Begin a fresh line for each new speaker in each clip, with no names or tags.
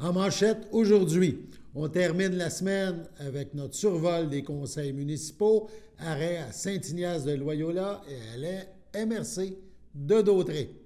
En manchette, aujourd'hui, on termine la semaine avec notre survol des conseils municipaux, arrêt à Saint-Ignace-de-Loyola et à la MRC de Dautré.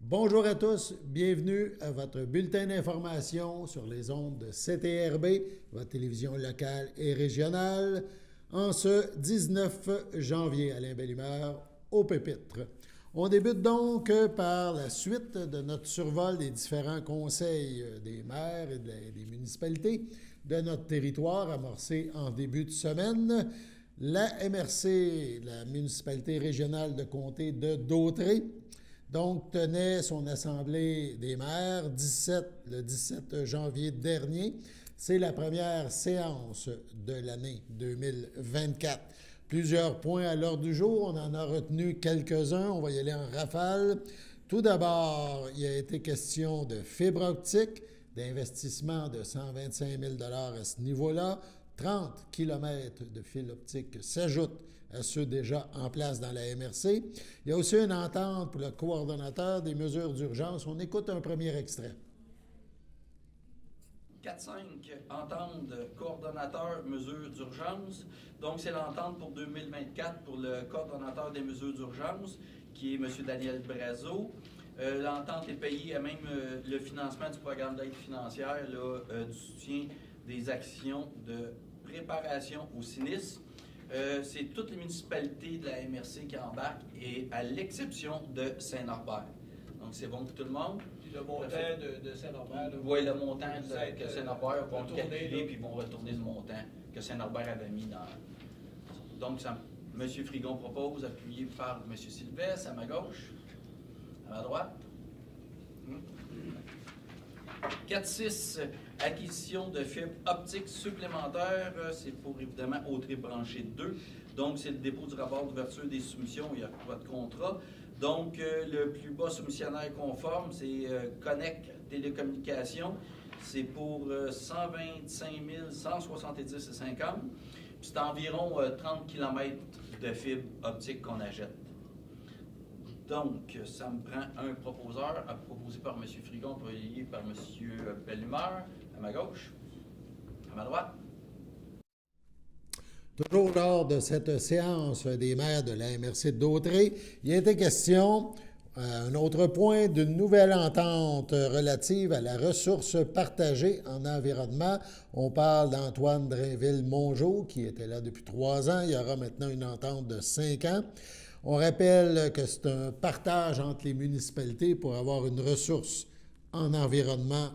Bonjour à tous, bienvenue à votre bulletin d'information sur les ondes de CTRB, votre télévision locale et régionale, en ce 19 janvier. Alain Belle-Humeur au pupitre. On débute donc par la suite de notre survol des différents conseils des maires et des municipalités de notre territoire, amorcé en début de semaine. La MRC, la municipalité régionale de comté de Dautré, donc tenait son assemblée des maires le 17 janvier dernier. C'est la première séance de l'année 2024. Plusieurs points à l'ordre du jour. On en a retenu quelques-uns. On va y aller en rafale. Tout d'abord, il a été question de fibre optique, d'investissement de 125 000 à ce niveau-là. 30 km de fil optique s'ajoutent à ceux déjà en place dans la MRC. Il y a aussi une entente pour le coordonnateur des mesures d'urgence. On écoute un premier extrait.
4-5, entente de coordonnateur mesures d'urgence. Donc, c'est l'entente pour 2024 pour le coordonnateur des mesures d'urgence, qui est M. Daniel Brazeau. L'entente est payée à même le financement du programme d'aide financière, du soutien des actions de préparation au sinistre. C'est toutes les municipalités de la MRC qui embarquent, et à l'exception de Saint-Norbert. Donc, c'est bon pour tout le monde.
Le montant de Saint-Norbert.
Oui, le montant que Saint-Norbert vont calculer, puis ils vont retourner le montant que Saint-Norbert avait mis dans. Donc, M. Frigon propose, appuyé par M. Sylvestre, à ma gauche, à ma droite. 4-6, acquisition de fibres optiques supplémentaires. C'est pour, évidemment, Autré branché 2. Donc, c'est le dépôt du rapport d'ouverture des soumissions. Il n'y a pas de contrat. Donc, le plus bas soumissionnaire conforme, c'est Connect Télécommunications. C'est pour 125 170,50 $. C'est environ 30 km de fibres optiques qu'on achète. Donc, ça me prend un proposeur, proposé par M. Frigon, payé par M. Belle-Humeur, à ma gauche, à ma droite.
Toujours lors de cette séance des maires de la MRC de Dautré, il a été question, un autre point, d'une nouvelle entente relative à la ressource partagée en environnement. On parle d'Antoine Drainville-Mongeau, qui était là depuis 3 ans. Il y aura maintenant une entente de 5 ans. On rappelle que c'est un partage entre les municipalités pour avoir une ressource en environnement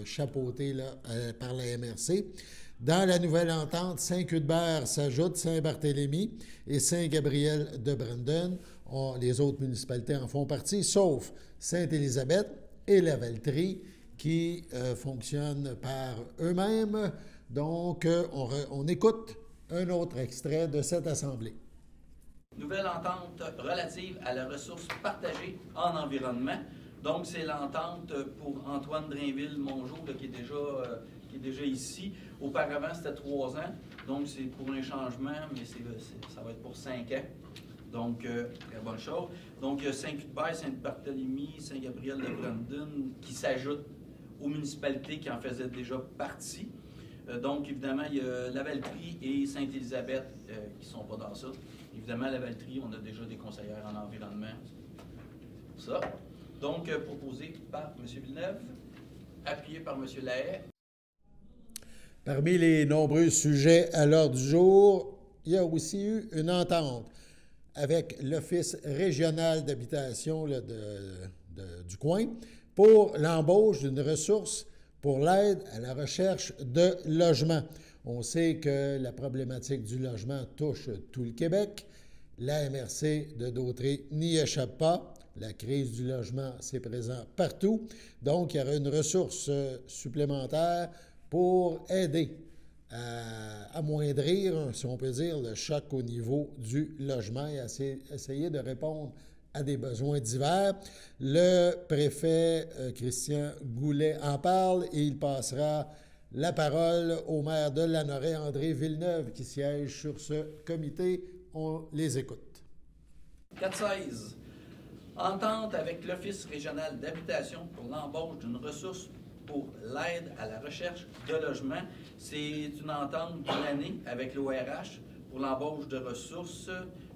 chapeautée là, par la MRC. Dans la nouvelle entente, Saint-Cuthbert s'ajoute, Saint-Barthélemy et Saint-Gabriel-de-Brandon. Les autres municipalités en font partie, sauf Sainte-Élisabeth et la Valtrie qui fonctionnent par eux-mêmes. Donc, on écoute un autre extrait de cette assemblée.
Nouvelle entente relative à la ressource partagée en environnement. Donc, c'est l'entente pour Antoine Drainville-Mongeau qui est déjà ici. Auparavant, c'était 3 ans. Donc, c'est pour un changement, mais ça va être pour 5 ans. Donc, très bonne chose. Donc, Saint-Cuthbert, Saint-Barthélemy, Saint-Gabriel-de-Brandon qui s'ajoutent aux municipalités qui en faisaient déjà partie. Donc, évidemment, il y a la Valtrie et Sainte-Élisabeth qui ne sont pas dans ça. Évidemment, la Valtrie, on a déjà des conseillères en environnement. Ça. Donc, proposé par M. Villeneuve, appuyé par M. Lahaye.
Parmi les nombreux sujets à l'ordre du jour, il y a aussi eu une entente avec l'Office régional d'habitation du coin pour l'embauche d'une ressource pour l'aide à la recherche de logement. On sait que la problématique du logement touche tout le Québec. La MRC de Dautré n'y échappe pas. La crise du logement, c'est présent partout. Donc, il y aura une ressource supplémentaire pour aider à amoindrir, si on peut dire, le choc au niveau du logement et essayer de répondre à des besoins divers. Le préfet Christian Goulet en parle et il passera la parole au maire de Lanoraie, André Villeneuve, qui siège sur ce comité. On les écoute.
4-16. Entente avec l'Office régional d'habitation pour l'embauche d'une ressource pour l'aide à la recherche de logement. C'est une entente d'une année avec l'ORH pour l'embauche de ressources,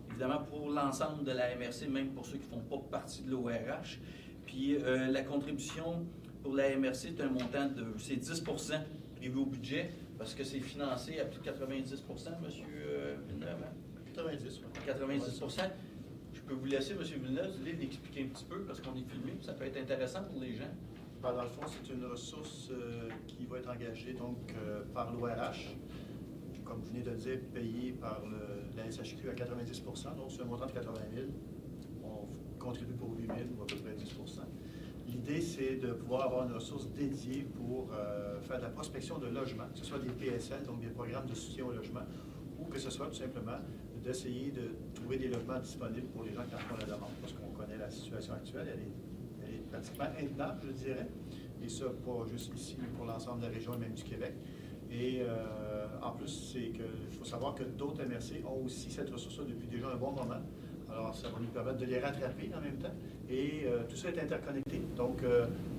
évidemment pour l'ensemble de la MRC, même pour ceux qui ne font pas partie de l'ORH. Puis la contribution pour la MRC est un montant de, c'est 10 prévu au budget, parce que c'est financé à plus de 90 M. Villeneuve.
90, oui.
90 Je peux vous laisser, M. Villeneuve, vous voulez l'expliquer un petit peu, parce qu'on est filmé, ça peut être intéressant pour les gens.
Dans le fond, c'est une ressource qui va être engagée donc, par l'ORH, comme vous venez de le dire, payée par la SHQ à 90 donc c'est un montant de 80 000. On contribue pour 8 000 ou à peu près 10 L'idée, c'est de pouvoir avoir une ressource dédiée pour faire de la prospection de logements, que ce soit des PSL, donc des programmes de soutien au logement, ou que ce soit tout simplement d'essayer de trouver des logements disponibles pour les gens qui en font la demande, parce qu'on connaît la situation actuelle, elle est pratiquement intenable, je dirais, et ça, pas juste ici, mais pour l'ensemble de la région et même du Québec. Et en plus, il faut savoir que d'autres MRC ont aussi cette ressource-là depuis déjà un bon moment. Alors, ça va nous permettre de les rattraper en même temps. Et tout ça est interconnecté. Donc,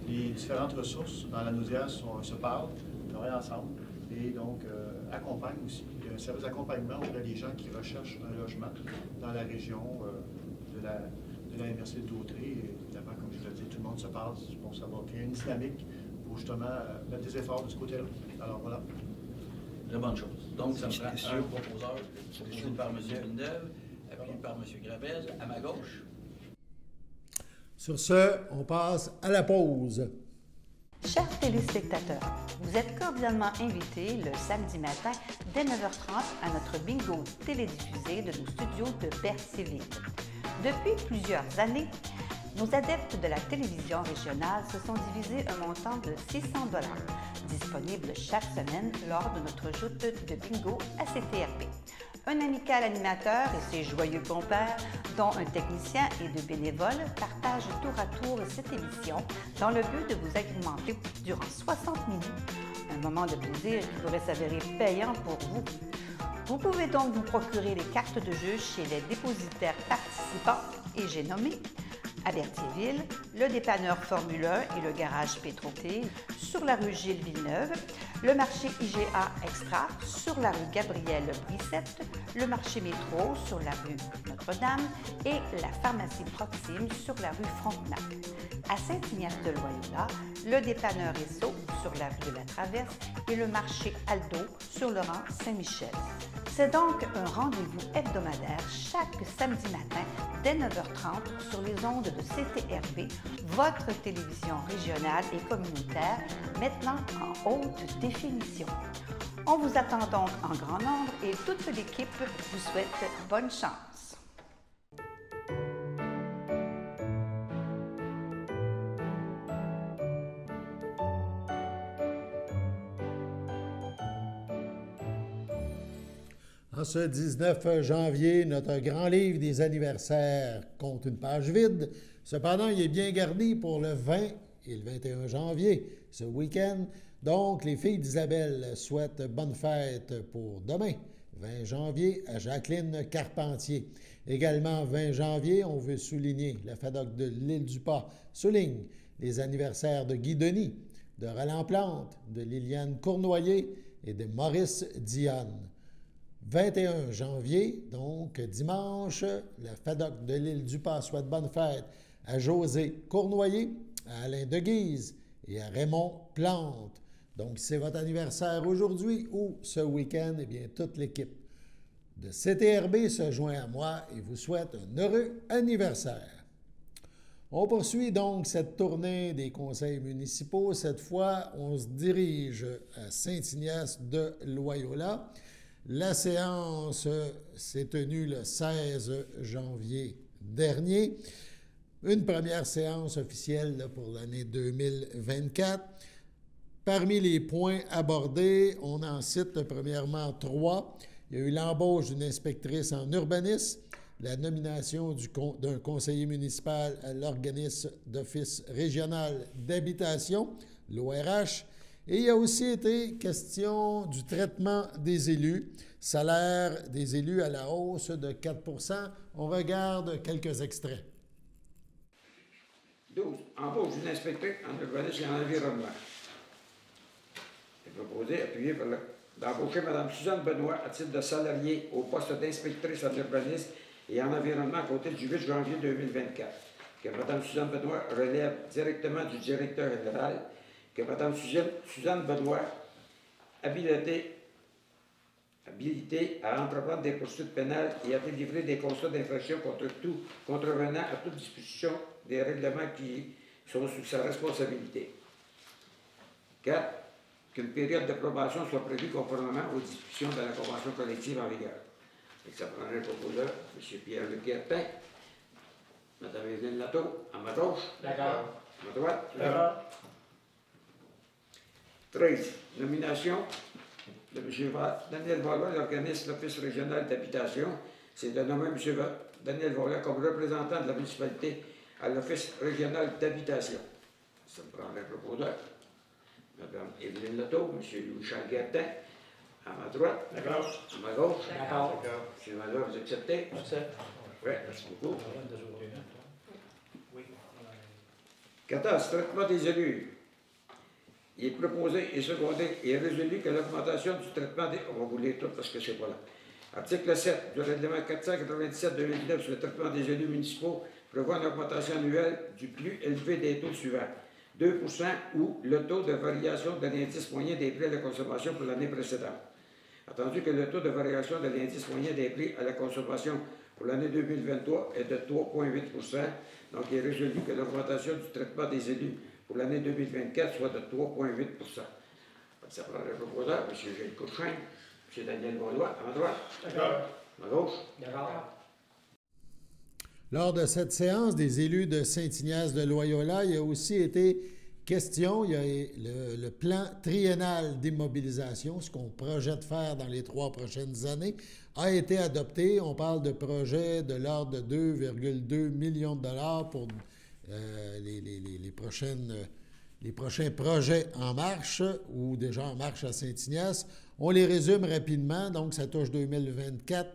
les différentes ressources dans la Naudière se parlent, travaillent ensemble et donc accompagnent aussi. Il y a un service d'accompagnement auprès des gens qui recherchent un logement dans la région de la MRC de Dautrey. Et évidemment, comme je l'ai dit, tout le monde se parle. Bon, ça va créer une dynamique pour justement mettre des efforts de ce côté-là. Alors, voilà.
Très bonne chose. Donc, ça me prend un proposeur, proposé par M. Villeneuve, appuyé par M. Gravel, à ma gauche.
Sur ce, on passe à la pause.
Chers téléspectateurs, vous êtes cordialement invités le samedi matin dès 9h30 à notre bingo télédiffusé de nos studios de Berthierville. Depuis plusieurs années, nos adeptes de la télévision régionale se sont divisés un montant de 600 $, disponible chaque semaine lors de notre joute de bingo à CTRP. Un amical animateur et ses joyeux compères, dont un technicien et deux bénévoles, partagent tour à tour cette émission dans le but de vous agrémenter durant 60 minutes. Un moment de plaisir qui pourrait s'avérer payant pour vous. Vous pouvez donc vous procurer les cartes de jeu chez les dépositaires participants et j'ai nommé à Berthierville, le dépanneur Formule 1 et le garage Pétroté sur la rue Gilles Villeneuve, le marché IGA Extra sur la rue Gabrielle Brissette, le marché Métro sur la rue Notre-Dame et la pharmacie Proxime sur la rue Frontenac. À Saint-Ignace-de-Loyola, le dépanneur Esso sur la rue de la Traverse et le marché Aldo sur le rang Saint-Michel. C'est donc un rendez-vous hebdomadaire chaque samedi matin dès 9h30 sur les ondes de CTRP, votre télévision régionale et communautaire, maintenant en haute définition. On vous attend donc en grand nombre et toute l'équipe vous souhaite bonne chance.
En ce 19 janvier, notre grand livre des anniversaires compte une page vide. Cependant, il est bien garni pour le 20 et le 21 janvier, ce week-end. Donc, les filles d'Isabelle souhaitent bonne fête pour demain, 20 janvier, à Jacqueline Carpentier. Également, 20 janvier, on veut souligner, la FADOC de l'Île-du-Pas souligne les anniversaires de Guy Denis, de Roland Plante, de Liliane Cournoyer et de Maurice Dionne. 21 janvier, donc dimanche, la FADOC de l'Île-du-Pas souhaite bonne fête à José Cournoyer, à Alain Deguise et à Raymond Plante. Donc, si c'est votre anniversaire aujourd'hui ou ce week-end, eh bien, toute l'équipe de CTRB se joint à moi et vous souhaite un heureux anniversaire. On poursuit donc cette tournée des conseils municipaux. Cette fois, on se dirige à Saint-Ignace de Loyola. La séance s'est tenue le 16 janvier dernier. Une première séance officielle pour l'année 2024. Parmi les points abordés, on en cite premièrement 3. Il y a eu l'embauche d'une inspectrice en urbanisme, la nomination d'un conseiller municipal à l'organisme d'office régional d'habitation, l'ORH, et il y a aussi été question du traitement des élus, salaire des élus à la hausse de 4 %. On regarde quelques extraits.
12. Embauche d'une inspectrice en urbanisme et en environnement. proposé, appuyé par d'embaucher Mme Suzanne Benoît à titre de salariée au poste d'inspectrice en urbanisme et en environnement à compter du 8 janvier 2024. Que Mme Suzanne Benoît relève directement du directeur général. Que Mme Suzanne Benoît, habilitée à entreprendre des poursuites pénales et à délivrer des constats d'infraction contre tout contrevenant à toute disposition des règlements qui sont sous sa responsabilité. 4. Qu'une période de probation soit prévue conformément aux dispositions de la convention collective en vigueur. Et ça prendrait le proposeur, M. Pierre-Luc Guertin, Mme Evelyne Latour, à ma gauche.
D'accord.
À ma droite.
D'accord.
13. Nomination de M. Daniel Valois, l'organisme l'Office régional d'habitation. C'est de nommer M. Daniel Valois comme représentant de la municipalité à l'Office régional d'habitation. Ça me prendrait le proposeur. Mme Evelyne Latour, M. Louis-Charles Guertin, à ma droite.
D'accord.
À ma gauche.
D'accord.
M. Valois, vous acceptez?
Merci.
Oui, merci beaucoup.
Oui.
14. Traitement des élus. Il est proposé et secondé et résolu que l'augmentation du traitement des... On va vous lire tout parce que c'est pas là. Article 7 du règlement 497-2009 sur le traitement des élus municipaux prévoit une augmentation annuelle du plus élevé des taux suivants. 2 % ou le taux de variation de l'indice moyen des prix à la consommation pour l'année précédente. Attendu que le taux de variation de l'indice moyen des prix à la consommation pour l'année 2023 est de 3,8 %, donc il est résolu que l'augmentation du traitement des élus pour l'année 2024 soit de 3,8 %. Ça prend le proposeur, M. Gilles Couchin, M. Daniel Valois, à ma droite.
D'accord.
À ma gauche.
D'accord.
Lors de cette séance des élus de Saint-Ignace de Loyola, il y a aussi été question, il y a le plan triennal d'immobilisation, ce qu'on projette faire dans les 3 prochaines années, a été adopté. On parle de projets de l'ordre de 2,2 millions de dollars pour les prochains projets en marche ou déjà en marche à Saint-Ignace. On les résume rapidement, donc ça touche 2024,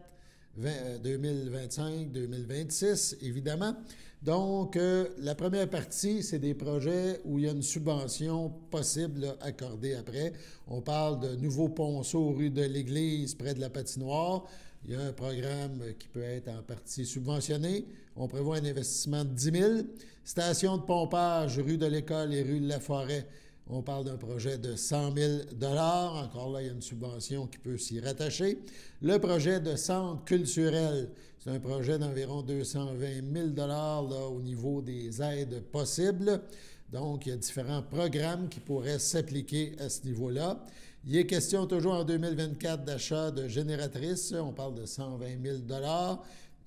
2025, 2026, évidemment. Donc, la première partie, c'est des projets où il y a une subvention possible là, accordée après. On parle de nouveaux ponceaux rue de l'Église, près de la patinoire. Il y a un programme qui peut être en partie subventionné. On prévoit un investissement de 10 000. Station de pompage, rue de l'École et rue de la Forêt. On parle d'un projet de 100 000 $. Encore là, il y a une subvention qui peut s'y rattacher. Le projet de centre culturel, c'est un projet d'environ 220 000 $ là, au niveau des aides possibles. Donc, il y a différents programmes qui pourraient s'appliquer à ce niveau-là. Il est question toujours en 2024 d'achat de génératrices. On parle de 120 000 $.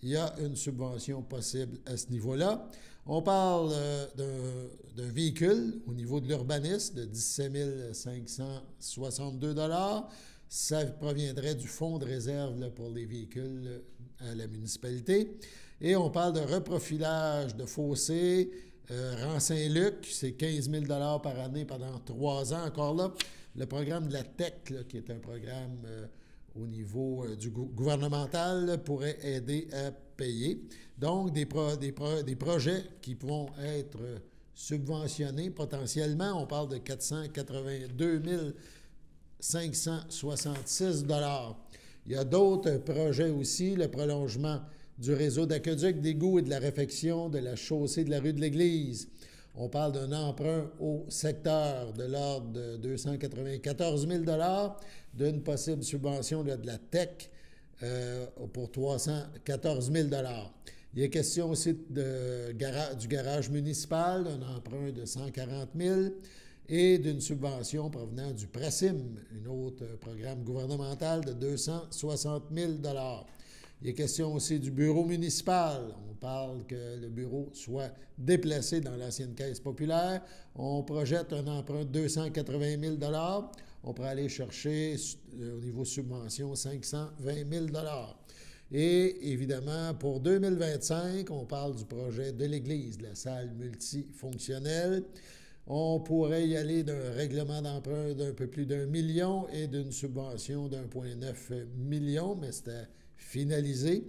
Il y a une subvention possible à ce niveau-là. On parle d'un véhicule au niveau de l'urbanisme de 17 562 $. Ça proviendrait du fonds de réserve là, pour les véhicules à la municipalité. Et on parle de reprofilage de fossés. Rang Saint-Luc, c'est 15 000 $ par année pendant 3 ans. Encore là, le programme de la TEC, là, qui est un programme au niveau du gouvernemental, là, pourrait aider à payer. Donc, des projets qui vont être subventionnés potentiellement. On parle de 482 566 $. Il y a d'autres projets aussi, le prolongement du réseau d'aqueduc, d'égouts et de la réfection de la chaussée de la rue de l'Église. On parle d'un emprunt au secteur de l'ordre de 294 000 $, d'une possible subvention là, de la TEC pour 314 000 $. Il est question aussi du garage municipal, d'un emprunt de 140 000 $ et d'une subvention provenant du PRACIM, un autre programme gouvernemental de 260 000 $. Il est question aussi du bureau municipal. On parle que le bureau soit déplacé dans l'ancienne caisse populaire. On projette un emprunt de 280 000 $. On pourrait aller chercher, au niveau subvention, 520 000 $. Et évidemment, pour 2025, on parle du projet de l'Église, de la salle multifonctionnelle. On pourrait y aller d'un règlement d'emprunt d'un peu plus d'1 million et d'une subvention d'1,9 million, mais c'était finalisé.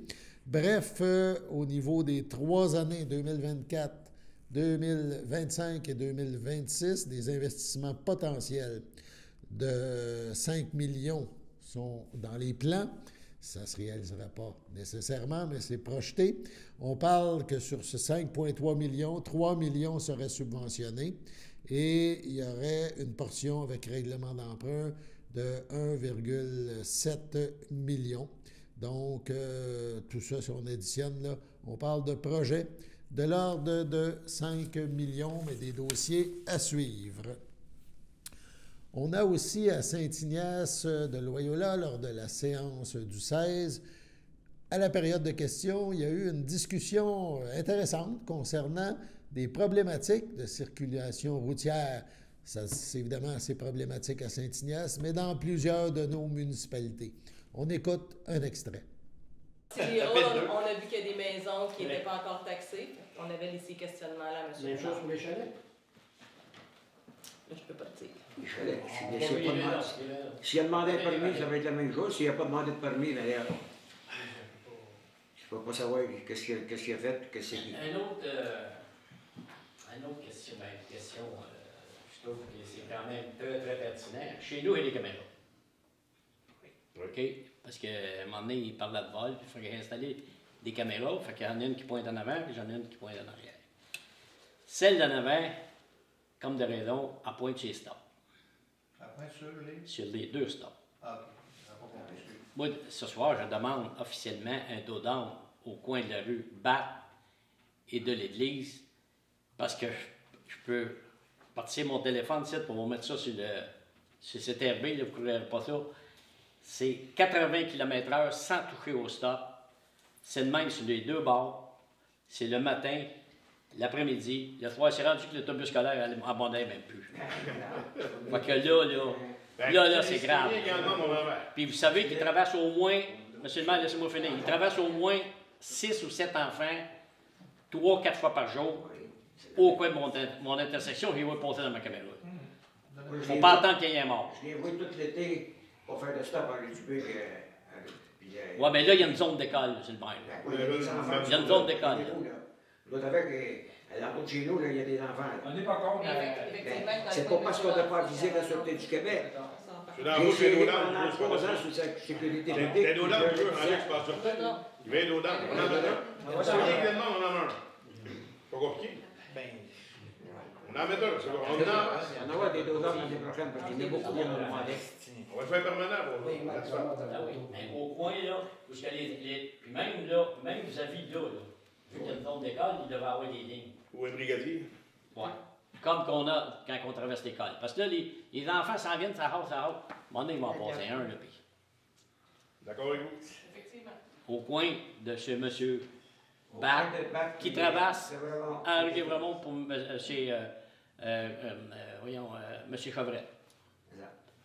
Bref, au niveau des 3 années 2024, 2025 et 2026, des investissements potentiels de 5 millions sont dans les plans. Ça ne se réalisera pas nécessairement, mais c'est projeté. On parle que sur ce 5,3 millions, 3 millions seraient subventionnés et il y aurait une portion avec règlement d'emprunt de 1,7 million. Donc, tout ça, si on additionne, là, on parle de projets de l'ordre de 5 millions, mais des dossiers à suivre. On a aussi à Saint-Ignace de Loyola, lors de la séance du 16, à la période de questions, il y a eu une discussion intéressante concernant des problématiques de circulation routière. Ça, c'est évidemment assez problématique à Saint-Ignace, mais dans plusieurs de nos municipalités. On écoute un extrait.
On a vu qu'il y a des maisons qui n'étaient pas encore taxées. On avait ces questionnements-là, M.
Même chose pour les chalets?
Là, je ne peux pas te dire.
Les chalets, s'il a demandé un permis, ça va être la même chose. S'il n'a pas demandé de permis, ben, je ne peux pas savoir qu'est-ce qu'il a fait, qu'est-ce qu'il a dit.
Une autre question, je trouve que c'est quand même très, très pertinent. Chez nous, il y a des caméras. OK? Parce qu'à un moment donné, il parlait de vol, puis il fallait installer des caméras. Fait qu'il y en a une qui pointe en avant, puis j'en ai une qui pointe en arrière. Celle d'en avant, comme de raison, elle pointe chez stop.
Elle pointe
sur les deux stops.
Ah, ok.
Moi, ce soir, je demande officiellement un dos d'âne au coin de la rue Batte et de l'église, parce que je peux partir mon téléphone ici pour vous mettre ça sur cet RB, là, vous ne croirez pas ça. C'est 80 km/h sans toucher au stop. C'est le même sur les deux bords. C'est le matin, l'après-midi. Le soir, c'est rendu que l'autobus scolaire abondait même plus. Fait que là, c'est grave. Puis vous savez qu'il traverse au moins, monsieur le maire, laissez-moi finir, il traverse au moins 6 ou 7 enfants, 3 ou 4 fois par jour, au coin de mon intersection, je les vois passer dans ma caméra. On pas attendre qu'il y ait un mort.
Je les vois tout l'été pour faire le stop à Rédubuc.
Oui, mais là, il y a une zone d'école, monsieur le maire. Il y a une zone d'école.
L'autre avec, à l'entour de chez nous, il y a des enfants.
On n'est pas contre.
C'est pas parce qu'on n'a pas avisé la Sûreté du Québec.
J'ai
essayé pendant 3 ans sous sa sécurité publique.
T'es d'Odam, tu veux, Alex, passe sur tête. Il vient d'Odam, on en a un. C'est rien également, on en a un. Pas compliqué. On en met un, c'est bon.
On en a des doseurs l'année prochaine parce qu'il y en a beaucoup qui en ont demandé.
On va le faire permanent pour l'asphalte.
Ah oui, mais au coin, là, où il y a puis même là, même vis-à-vis là, vu qu'il y a une zone d'école, il devrait avoir des lignes.
Ou un brigadier.
Oui. Comme qu'on a quand on traverse l'école. Parce que là, les enfants s'en viennent, ça hausse. À un moment donné, ils vont en passer un, là, puis.
D'accord avec vous?
Effectivement.
Au coin de chez M. Bac, qui traverse Henri-Lévremont pour chez M. Chevrette.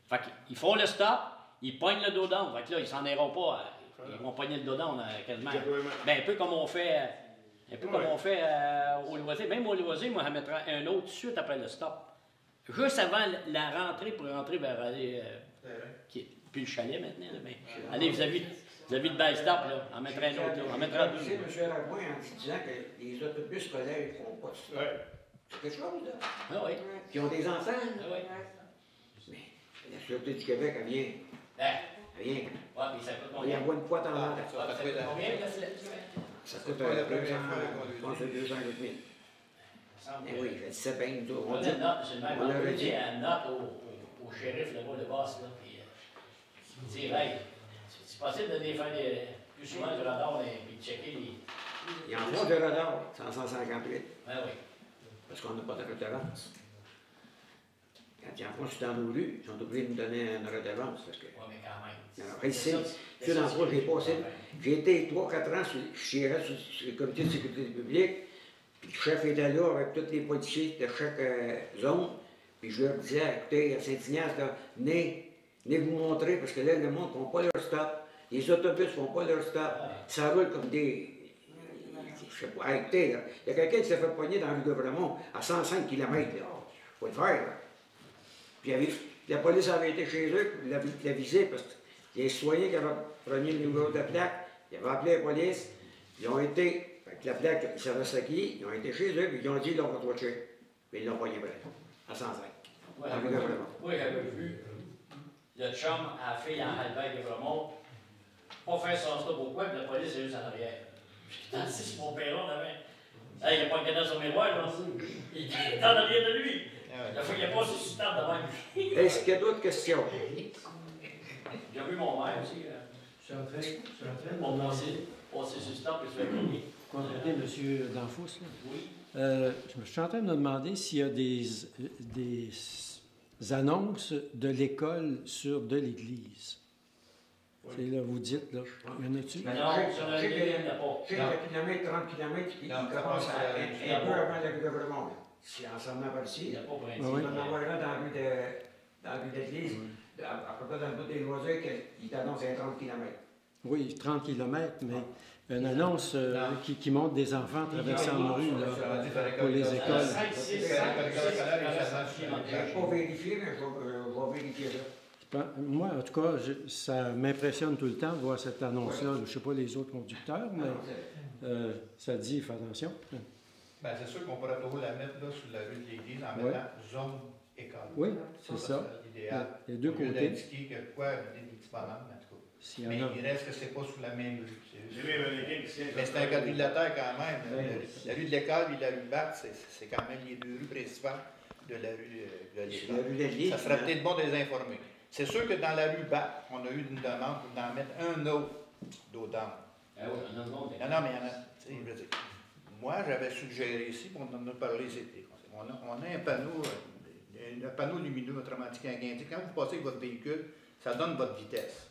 Fait qu'ils font le stop, ils poignent le dos d'âne. Fait que là, ils s'en iront pas. Ils vont pogner le dos d'âne quasiment. Ben, un peu comme on fait. Au loisir. Même au loisir, moi, je mettrai un autre tout de suite après le stop. Juste avant la rentrée pour rentrer vers aller. Puis le chalet maintenant. Là, mais, allez vis-à-vis de Belle Stop, là. On mettra un autre, là. On mettra deux.
Tu sais, M. Lavoie, en disant que les autobus scolaires ne font pas de stop. C'est quelque chose, là.
Ah oui.
Qui ont des enfants.
Ah oui.
Mais la Sûreté du Québec, elle vient. Elle vient.
Ouais, puis ça coûte
Il
combien?
envoie une fois dans l'an.
Ça coûte combien?
Ça coûte 200 000. Mais oui, il fait 17 bains, nous autres.
On a une note, c'est le même. On a dit une note au shérif là-bas, le boss, là, puis il dit, hey, c'est possible de les faire plus souvent du radar et puis de checker les.
Ils en font de radar, 158.
Ah oui.
Parce qu'on n'a pas de redevance. Quand ils en font sur dans nos rues, ils sont obligés de nous donner une redevance. Parce que...
Oui, mais quand même.
Après, c'est dans quoi j'ai passé. J'ai été 3-4 ans sur le comité de sécurité publique. Puis le chef était là avec tous les policiers de chaque zone. Puis je leur disais, écoutez, à Saint-Ignace, venez vous montrer, parce que là, le monde ne font pas leur stop. Les autobus ne font pas leur stop. Ça roule comme des... Je sais pas, écoutez, là, il y a quelqu'un qui s'est fait pogner dans le Gouvernement à 105 km. Il faut le faire. Là. Puis la police avait été chez eux, l'a visé, parce qu'il y a un citoyen qui avait pris le numéro de plaque, il avait appelé la police, ils ont été, avec la plaque, ils savaient ce qui, ils ont été chez eux, puis ils ont dit, là, on va te watcher. Puis ils l'ont pogné bref, à 105.
Oui, j'avais vu. le chum à la fille en Halbert et Vermont, pas faire son stop au coin, puis la police est juste en arrière. Putain, c'est mon père là, avait. Hey, il n'y a pas de cadenas sur mes miroir, là. Il est en arrière de lui. La fois qu'il a pas sur le table de même.
Est-ce qu'il y a d'autres questions?
J'ai vu mon maire aussi.
Je suis en train
On m'a passé sur le table et se fait gagner.
compléter M. Danfous. Là.
Oui.
Je suis en train de me demander s'il y a des annonces de l'école sur de l'Église.
Oui.
C'est là, vous dites, là, il y en a-tu?
Non, sur la ligne, il n'y en a pas.
J'ai 1 km, 30 km, il commence un peu avant la rue de Vermont. C'est ensemble par
Il
ici.
n'y a pas
Ah
Il
oui.
va en avoir un dans la rue d'église, à peu près dans le bout des loisirs, il t'annonce un 30 km.
Oui, 30 km, mais une annonce qui montre des enfants traversant la rue là, pour les écoles.
Je n'ai pas vérifié, mais je vais vérifier là.
Moi, en tout cas, ça m'impressionne tout le temps de voir cette annonce-là. Je ne sais pas les autres conducteurs, mais ça dit, fais attention.
Ben, c'est sûr qu'on pourrait toujours la mettre là, sur la rue de l'église en mettant zone école.
Oui, c'est ça.
serait l'idéal.
Les deux
Au lieu
côtés.
d'indiquer que quoi, des petits bonhommes, en tout cas.
S'il y
Mais
en a.
il reste que c'est pas sous la même rue.
J'ai vu américain qui
Mais c'est un quadrilatère quand même. La rue de l'école et la rue de Batte, c'est quand même les deux rues principales de la rue de
La
l'école.
rue d'église.
Ça serait peut-être bon de les informer. C'est sûr que dans la rue Batte, on a eu une demande pour en mettre un autre d'Audin.
Ah oui, on a le monde.
Non, non, mais il y en a. Tu sais, je veux dire, moi, j'avais suggéré ici, puis on en a parlé c'était. On a un panneau lumineux, autrement dit, qui indique quand vous passez avec votre véhicule, ça donne votre vitesse.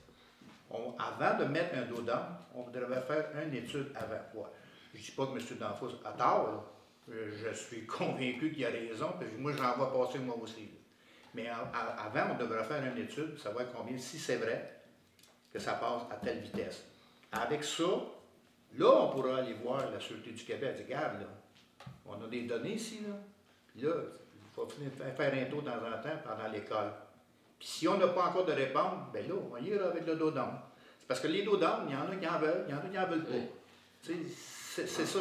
Avant de mettre un dos d'âne, on devrait faire une étude avant. Ouais. Je ne dis pas que M. Danfous a tort, là. Je suis convaincu qu'il a raison, puis moi, j'en vais passer moi aussi. Là. Mais avant, on devrait faire une étude pour savoir combien, si c'est vrai, que ça passe à telle vitesse. Avec ça, là, on pourra aller voir la Sûreté du Québec. Elle dit, regarde, là, on a des données ici, là. Puis là, il faut faire un tour de temps en temps pendant l'école. Puis si on n'a pas encore de réponse, bien là, on va y aller avec le dos d'âne. C'est parce que les dos d'âne, il y en a qui en veulent, il y en a qui n'en veulent pas. Tu sais, c'est ça.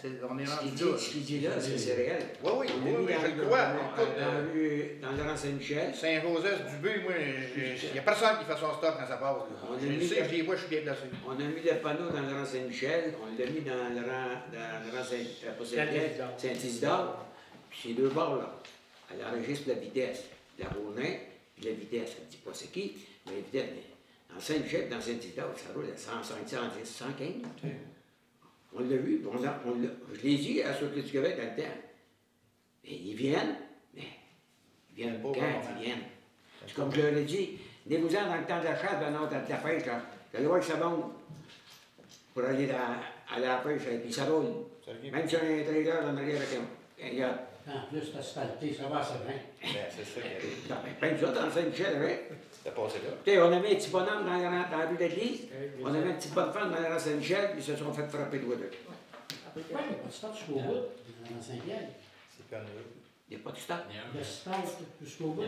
On est rendu là.
Ce qu'il dit là, c'est réel.
Oui, oui,
On
oui,
a mis
oui,
dans
je
le
le crois.
Écoute, dans le rang Saint-Michel.
Saint-Joseph-du-But, moi, il n'y a personne qui fait son stop quand ça passe.
On a
Je
mis
le sais, je les vois, je suis bien placé.
On a mis le panneau dans le rang Saint-Michel, on l'a mis dans le rang Saint-Isidore, puis ces deux bords-là, elle enregistre la vitesse, la Ronin, puis la vitesse. Elle ne dit pas c'est qui, mais la vitesse. Dans Saint-Michel, dans Saint-Isidore, ça roule à 105, 110, 115. On l'a vu, je l'ai dit à la Sûreté du Québec dans le temps. Mais ils viennent, mais ils viennent quand ils viennent. C'est comme je leur ai dit, venez-vous-en dans le temps de la chasse, dans de la pêche, là. Vous allez voir que ça monte pour aller à la pêche, et puis ça roule. Même sur un trailer en arrière avec un yacht.
En plus, c'est asphalté, ça va, c'est bien.
Ben, c'est ça qui arrive.
Même ça, dans Saint-Michel, avec.
C'était passé là.
Tu sais, on avait un petit bonhomme dans la rue d'église, on avait une petite bonne femme dans la rue Saint-Michel, puis ils se sont fait frapper de deux.
Oui, il n'y a pas de stade jusqu'au bout, dans Saint-Pierre.
C'est pas mieux.
Il n'y a pas de stade.
Il y a stade jusqu'au bout.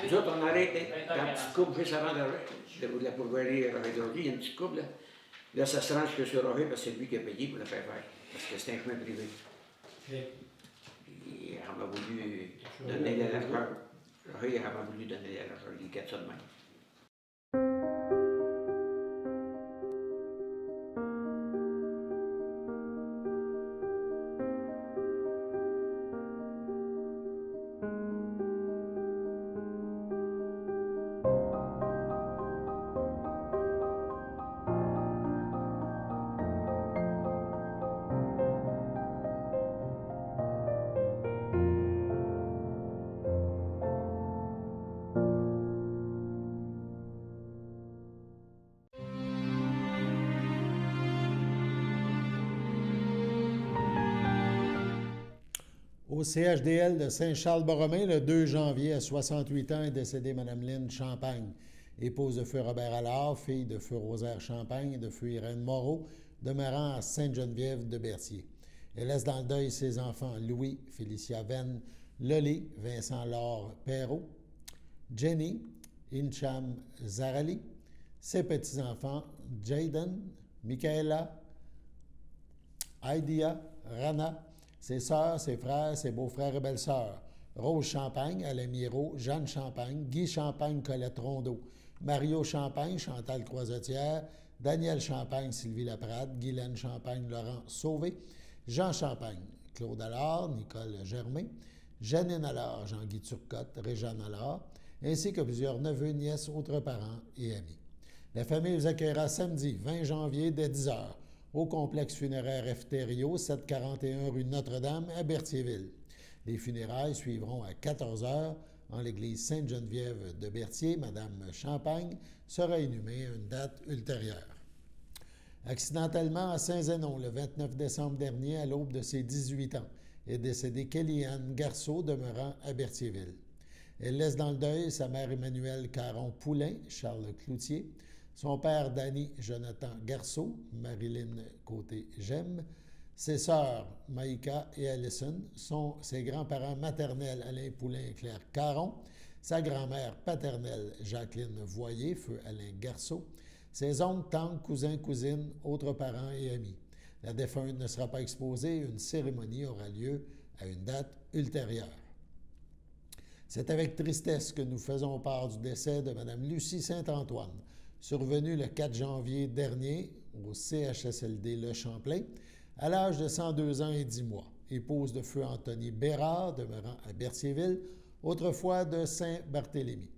Nous autres, on arrête dans la petite coupe juste avant de la pourvoirie Roger, il y a une petite coupe, là. Là, ça se range que sur Roger, parce que c'est lui qui a payé pour le faire faire. Parce que c'est un chemin privé. Il a voulu donner la largeur. Roger a voulu donner la largeur. Il garde ça de même.
Au CHDL de Saint-Charles-Borromée, le 2 janvier, à 68 ans, est décédée Mme Lynne Champagne, épouse de feu Robert Allard, fille de feu Rosaire Champagne et de feu Irène Moreau, demeurant à Sainte-Geneviève de Berthier. Elle laisse dans le deuil ses enfants Louis, Félicia Venn, Loli, Vincent Laure Perrault, Jenny, Incham Zarali, ses petits-enfants Jaden, Michaela, Aidia, Rana, ses sœurs, ses frères, ses beaux-frères et belles-sœurs, Rose Champagne, Alain Miro, Jeanne Champagne, Guy Champagne, Colette Rondeau, Mario Champagne, Chantal Croisetière, Daniel Champagne, Sylvie Laprade, Guylaine Champagne, Laurent Sauvé, Jean Champagne, Claude Allard, Nicole Germain, Janine Allard, Jean-Guy Turcotte, Réjeanne Allard, ainsi que plusieurs neveux, nièces, autres parents et amis. La famille vous accueillera samedi 20 janvier dès 10h au complexe funéraire Efterio, 741 rue Notre-Dame à Berthierville. Les funérailles suivront à 14h en l'église Sainte-Geneviève de Berthier. Madame Champagne sera inhumée à une date ultérieure. Accidentellement, à Saint-Zénon, le 29 décembre dernier, à l'aube de ses 18 ans, est décédée Kellyanne Garceau, demeurant à Berthierville. Elle laisse dans le deuil sa mère Emmanuelle Caron-Poulain, Charles Cloutier, son père Danny Jonathan Garceau, Marilyn Côté-Gemme, ses sœurs Maïka et Allison, ses grands-parents maternels Alain Poulain et Claire Caron, sa grand-mère paternelle Jacqueline Voyer, feu Alain Garceau, ses oncles, tantes, cousins, cousines, autres parents et amis. La défunte ne sera pas exposée et une cérémonie aura lieu à une date ultérieure. C'est avec tristesse que nous faisons part du décès de Mme Lucie Saint-Antoine, survenue le 4 janvier dernier au CHSLD Le Champlain, à l'âge de 102 ans et 10 mois, épouse de feu Anthony Bérard, demeurant à Berthierville, autrefois de Saint-Barthélemy.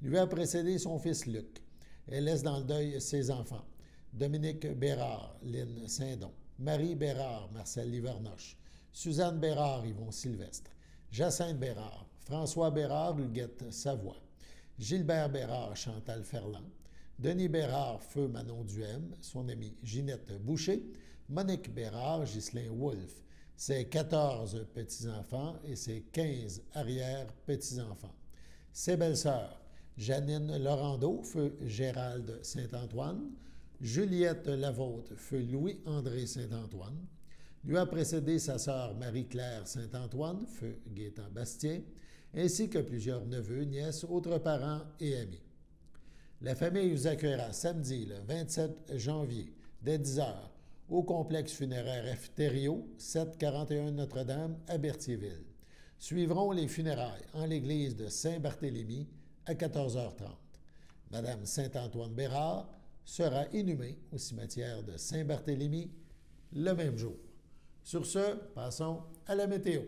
Lui a précédé son fils Luc. Elle laisse dans le deuil ses enfants, Dominique Bérard, Lynne Saint-Don, Marie Bérard, Marcel Livernoche, Suzanne Bérard, Yvon Sylvestre, Jacinthe Bérard, François Bérard, Huguette Savoie, Gilbert Bérard, Chantal Ferland, Denis Bérard, feu Manon Duhem, son amie Ginette Boucher, Monique Bérard, Ghislain Wolfe, ses 14 petits-enfants et ses 15 arrière-petits-enfants. Ses belles-sœurs, Janine Laurando, feu Gérald Saint-Antoine, Juliette Lavôtre, feu Louis-André Saint-Antoine. Lui a précédé sa sœur Marie-Claire Saint-Antoine, feu Gaétan Bastien, ainsi que plusieurs neveux, nièces, autres parents et amis. La famille vous accueillera samedi, le 27 janvier, dès 10h, au complexe funéraire Efterio, 741 Notre-Dame, à Berthierville. Suivront les funérailles en l'église de Saint-Barthélemy à 14h30. Madame Saint-Antoine-Bérard sera inhumée au cimetière de Saint-Barthélemy le même jour. Sur ce, passons à la météo.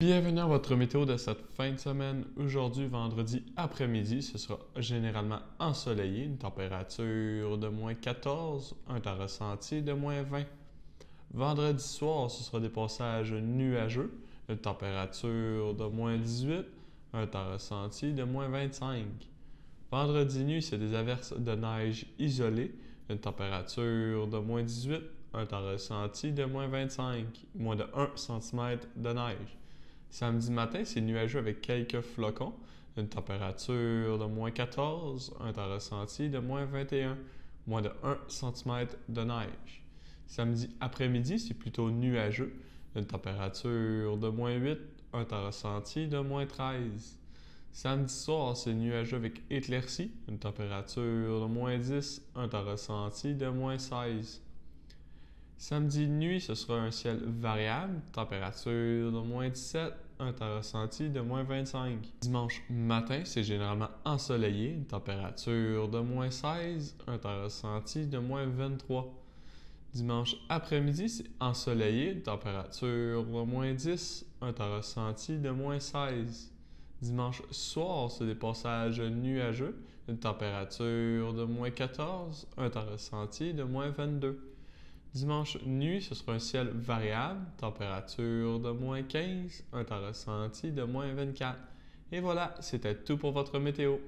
Bienvenue à votre météo de cette fin de semaine. Aujourd'hui, vendredi après-midi, ce sera généralement ensoleillé, une température de moins 14, un temps ressenti de moins 20. Vendredi soir, ce sera des passages nuageux, une température de moins 18, un temps ressenti de moins 25. Vendredi nuit, c'est des averses de neige isolées, une température de moins 18, un temps ressenti de moins 25, moins de 1 cm de neige. Samedi matin, c'est nuageux avec quelques flocons, une température de moins 14, un temps ressenti de moins 21, moins de 1 cm de neige. Samedi après-midi, c'est plutôt nuageux, une température de moins 8, un temps ressenti de moins 13. Samedi soir, c'est nuageux avec éclaircies, une température de moins 10, un temps ressenti de moins 16. Samedi nuit, ce sera un ciel variable, température de moins 17, un temps ressenti de moins 25. Dimanche matin, c'est généralement ensoleillé, une température de moins 16, un temps ressenti de moins 23. Dimanche après-midi, c'est ensoleillé, une température de moins 10, un temps ressenti de moins 16. Dimanche soir, c'est des passages nuageux, une température de moins 14, un temps ressenti de moins 22. Dimanche nuit, ce sera un ciel variable, température de moins 15, un temps ressenti de moins 24. Et voilà, c'était tout pour votre météo.